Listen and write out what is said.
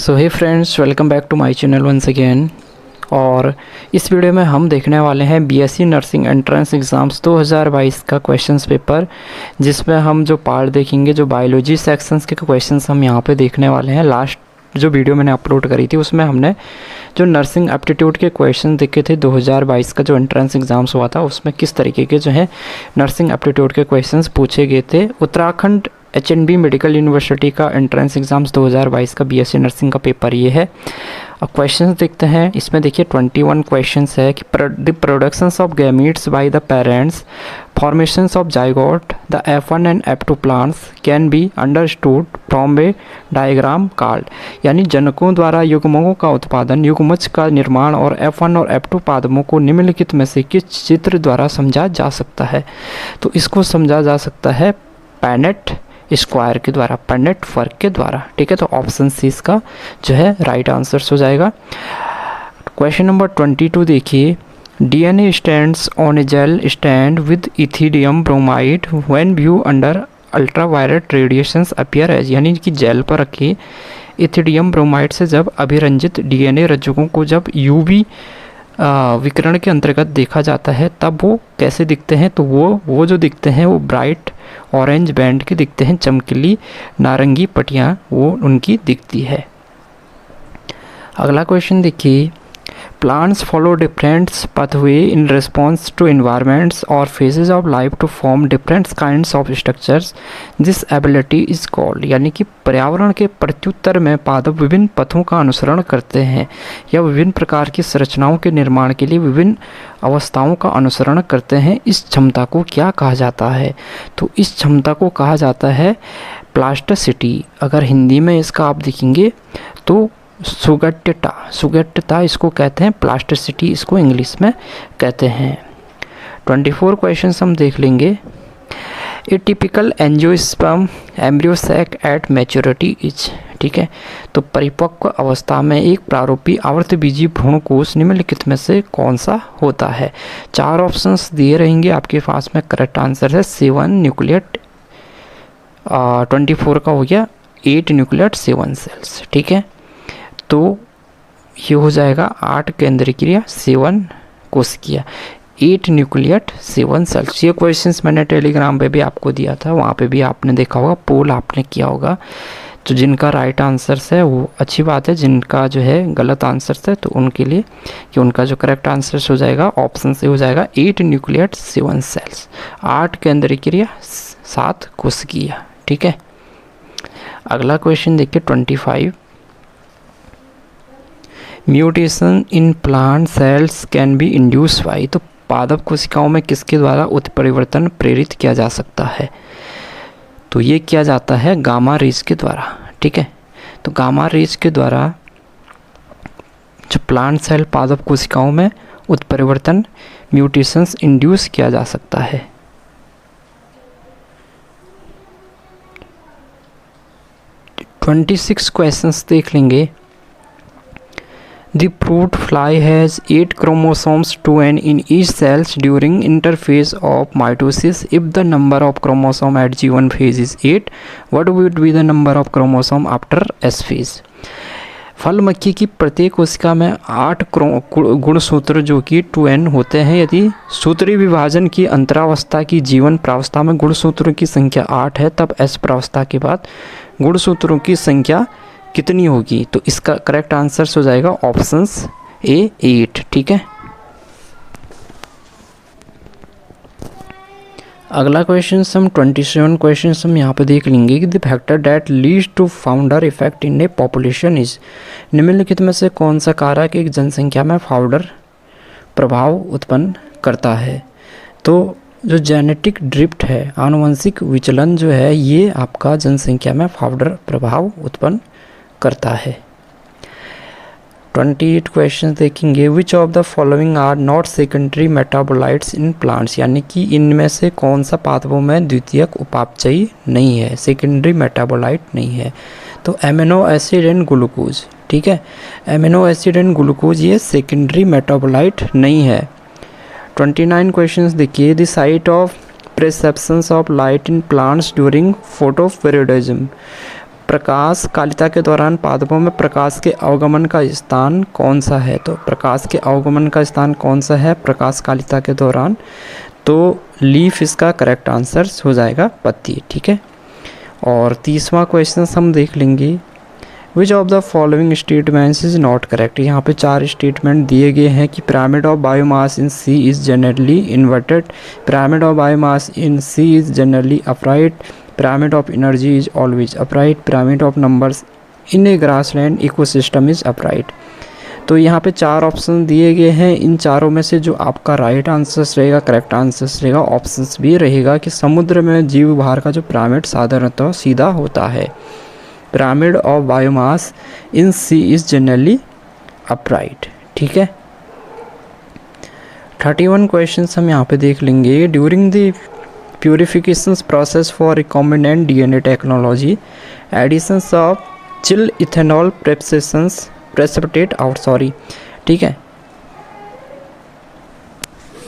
So hey friends, welcome back to my channel once again. और इस video में हम देखने वाले हैं बीएससी नर्सिंग एंट्रेंस एग्ज़ाम्स 2022 का क्वेश्चंस पेपर, जिसमें हम जो पार्ट देखेंगे, जो बायोलॉजी सेक्शंस के क्वेश्चंस हम यहाँ पे देखने वाले हैं। लास्ट जो वीडियो मैंने अपलोड करी थी उसमें हमने जो नर्सिंग एप्टीट्यूड के क्वेश्चन देखे थे 2022 का जो एंट्रेंस एग्ज़ाम्स हुआ था, उसमें किस तरीके के जो है नर्सिंग एप्टीट्यूड के क्वेश्चंस पूछे गए थे। उत्तराखंड HNB मेडिकल यूनिवर्सिटी का एंट्रेंस एग्ज़ाम्स 2022 का बीएससी नर्सिंग का पेपर ये है। अब क्वेश्चंस देखते हैं। इसमें देखिए 21 क्वेश्चंस है कि the productions of gametes by the parents, formations of zygote, the F1 and F2 plants can be understood from A diagram card. यानी जनकों द्वारा युग्मकों का उत्पादन, युग्मज का निर्माण और F1 और F2 पादपों को निम्नलिखित में से किस चित्र द्वारा समझा जा सकता है। तो इसको समझा जा सकता है पैनेट स्क्वायर के द्वारा, पैनेट वर्क के द्वारा। ठीक है, तो ऑप्शन सी इसका जो है राइट आंसर हो जाएगा। क्वेश्चन नंबर 22 देखिए। DNA stands on a gel stand with ethidium bromide when view under ultraviolet radiations appear as. यानी कि जेल पर रखे इथिडियम ब्रोमाइड से जब अभिरंजित DNA रज्जुकों को जब UV विकिरण के अंतर्गत देखा जाता है तब वो कैसे दिखते हैं। तो वो जो दिखते हैं वो ब्राइट ऑरेंज बैंड के दिखते हैं, चमकीली नारंगी पट्टियाँ वो उनकी दिखती है। अगला क्वेश्चन देखिए। Plants follow different pathway in response to environments or phases of life to form different kinds of structures. This ability is called। यानी कि पर्यावरण के प्रत्युत्तर में पादप विभिन्न पथों का अनुसरण करते हैं या विभिन्न प्रकार की संरचनाओं के निर्माण के लिए विभिन्न अवस्थाओं का अनुसरण करते हैं। इस क्षमता को क्या कहा जाता है? तो इस क्षमता को कहा जाता है प्लास्टिसिटी। अगर हिंदी में इसका आप देखेंगे तो सुगठता इसको कहते हैं, प्लास्टिसिटी इसको इंग्लिश में कहते हैं। 24 क्वेश्चन हम देख लेंगे। A typical angiosperm embryo sac at maturity is. ठीक है, तो परिपक्व अवस्था में एक प्रारूपी आवर्तबीजी भ्रूणकोश निम्नलिखित में से कौन सा होता है। 4 ऑप्शंस दिए रहेंगे आपके पास में। करेक्ट आंसर है 7 न्यूक्लियट। 24 का हो गया 8 न्यूक्लियट 7 सेल्स। ठीक है, तो ये हो जाएगा 8 केंद्रीय क्रिया 7 कोशिकीय, 8 न्यूक्लियट 7 सेल्स। ये क्वेश्चंस मैंने टेलीग्राम पे भी आपको दिया था, वहाँ पे भी आपने देखा होगा, पोल आपने किया होगा। तो जिनका राइट आंसर है वो अच्छी बात है, जिनका जो है गलत आंसर है तो उनके लिए कि उनका जो करेक्ट आंसर हो जाएगा ऑप्शन से हो जाएगा 8 न्यूक्लियट 7 सेल्स, 8 केंद्रीय क्रिया 7 कोशिकीय। ठीक है, अगला क्वेश्चन देखिए 25। Mutation in plant cells can be induce by. तो पादप कोशिकाओं में किसके द्वारा उत्परिवर्तन प्रेरित किया जा सकता है? तो ये किया जाता है गामा रेज के द्वारा। ठीक है, तो गामा रेज के द्वारा जो प्लांट सेल पादप कोशिकाओं में उत्परिवर्तन म्यूटेशंस इंड्यूस किया जा सकता है। तो 26 क्वेश्चंस देख लेंगे। The fruit fly has 8 chromosomes, 2n in each cells during interphase of mitosis. If the number of chromosome at G1 phase is 8, what would be the number of chromosome after S phase? फल मक्खी की प्रत्येक कोशिका में 8 गुणसूत्र जो कि 2n होते हैं। यदि सूत्री विभाजन की अंतरावस्था की जीवन प्रावस्था में गुणसूत्रों की संख्या 8 है, तब S प्रावस्था के बाद गुणसूत्रों की संख्या कितनी होगी? तो इसका करेक्ट आंसर हो जाएगा ऑप्शंस A 8। ठीक है, अगला क्वेश्चन हम 27 क्वेश्चन हम यहाँ पे देख लेंगे कि the factor that leads to founder effect in a population is. निम्नलिखित में से कौन सा कारक एक जनसंख्या में फाउंडर प्रभाव उत्पन्न करता है? तो जो जेनेटिक ड्रिफ्ट है, आनुवंशिक विचलन जो है, ये आपका जनसंख्या में फाउंडर प्रभाव उत्पन्न करता है। 28 क्वेश्चन देखेंगे। Which of the following are not secondary metabolites in plants. यानी कि इनमें से कौन सा पादपों में द्वितीयक उपापचयी नहीं है, सेकेंडरी मेटाबोलाइट नहीं है। तो एमिनो एसिड एंड ग्लूकोज। ठीक है, एमिनो एसिड एंड ग्लूकोज ये सेकेंडरी मेटाबोलाइट नहीं है। 29 क्वेश्चन देखिए। The site of perceptions of light in plants during photoperiodism। Prakash Kalita के दौरान पादपों में प्रकाश के अवगमन का स्थान कौन सा है? तो प्रकाश के अवगमन का स्थान कौन सा है प्रकाश कालिता के दौरान? तो लीफ इसका करेक्ट आंसर हो जाएगा, पत्ती। ठीक है। और 30वां क्वेश्चन हम देख लेंगे, which of the following statements is not correct. यहाँ पे 4 स्टेटमेंट दिए गए हैं कि pyramid of biomass in sea is generally inverted, pyramid of biomass in sea is generally upright, pyramid of energy is always upright, pyramid of numbers in a grassland ecosystem is upright. तो यहाँ पे 4 option दिए गए हैं। इन चारों में से जो आपका राइट आंसर रहेगा, करेक्ट आंसर रहेगा, ऑप्शंस भी रहेगा कि समुद्र में जीव भार का जो पिरामिड साधारणतः सीधा होता है। Pyramid of biomass in sea is generally upright. ठीक है। 31 क्वेश्चन हम यहाँ पे देख लेंगे, during the purification process for recombinant DNA technology additions of chill ethanol precipitate out. ठीक है।